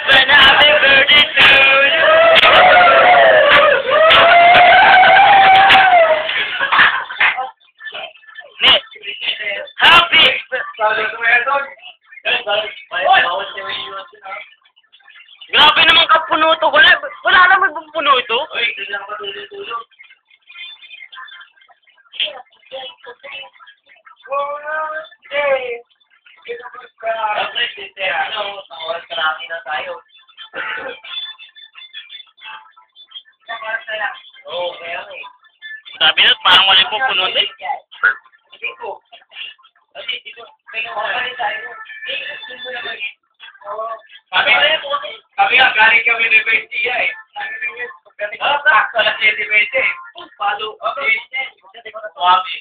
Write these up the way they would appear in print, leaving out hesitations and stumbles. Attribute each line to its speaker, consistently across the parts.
Speaker 1: And happy birthday to you! Nick, happy! Grabe naman kapuno to. Wala naman bang puno ito? Sabi na, parang wala po puno na eh.
Speaker 2: Kami nga, galing kami ni Bestia eh. Sakto na 7 meses eh. Palo. Suwabi.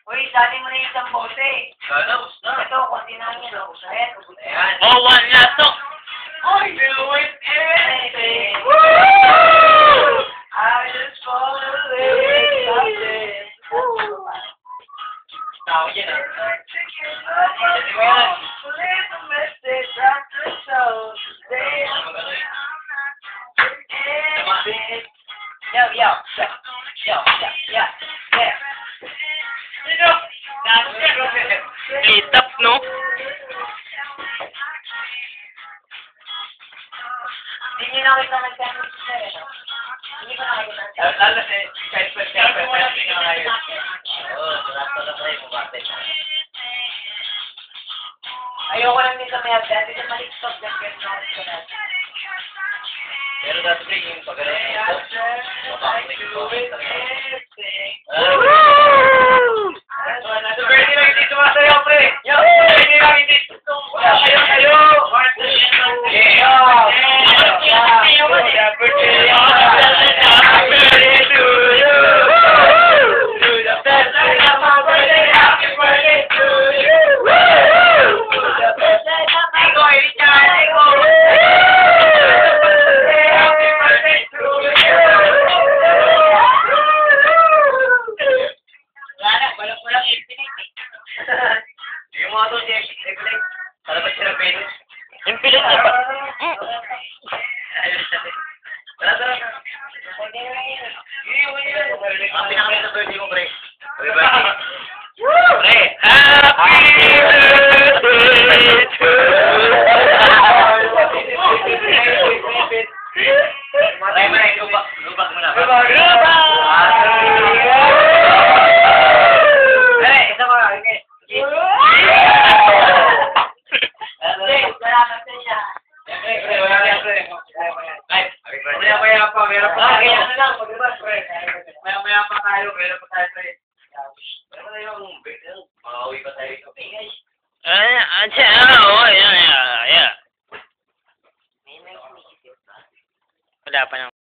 Speaker 3: Uy, dali mo na yung isang bote. Ito, konti na yun. Ayan.
Speaker 1: Oh, one last song.
Speaker 2: Ay, Lewis!
Speaker 1: Woo!
Speaker 3: I just wanna live something.
Speaker 2: Tao yan eh.
Speaker 3: Leave a message after the show.
Speaker 1: Litap, no?
Speaker 3: Hindi niyo nakita nag-sandwich na rin, no? Hindi ko nakita.
Speaker 2: Lalo si Kaiser nga ngayon.
Speaker 3: Ayoko lang din sa may hagdan. Hindi sa maliktog na gano'n ko na.
Speaker 2: Pero dati yung pagkaroon nito, mapakalik ko.
Speaker 1: Woo!
Speaker 2: So, pwede lang hindi sumasayaw, pre. Pwede lang hindi sumasayaw kayo. Yung mga to, para ba sila Venus?
Speaker 1: Yung pilit na ba?
Speaker 2: Tara.
Speaker 3: Pwede na yun.
Speaker 2: Ang pinakita sa birthday mo, pre. Happy birthday. Pre,
Speaker 1: Happy birthday to
Speaker 2: lubak mo na. Isa mo lang, okay.
Speaker 3: Salamat sa siya.
Speaker 2: Maya-maya pa, meron pa tayo. Maya-maya pa tayo, meron pa tayo. Meron na yung makauwi pa tayo.
Speaker 1: Yeah. Wala pa naman.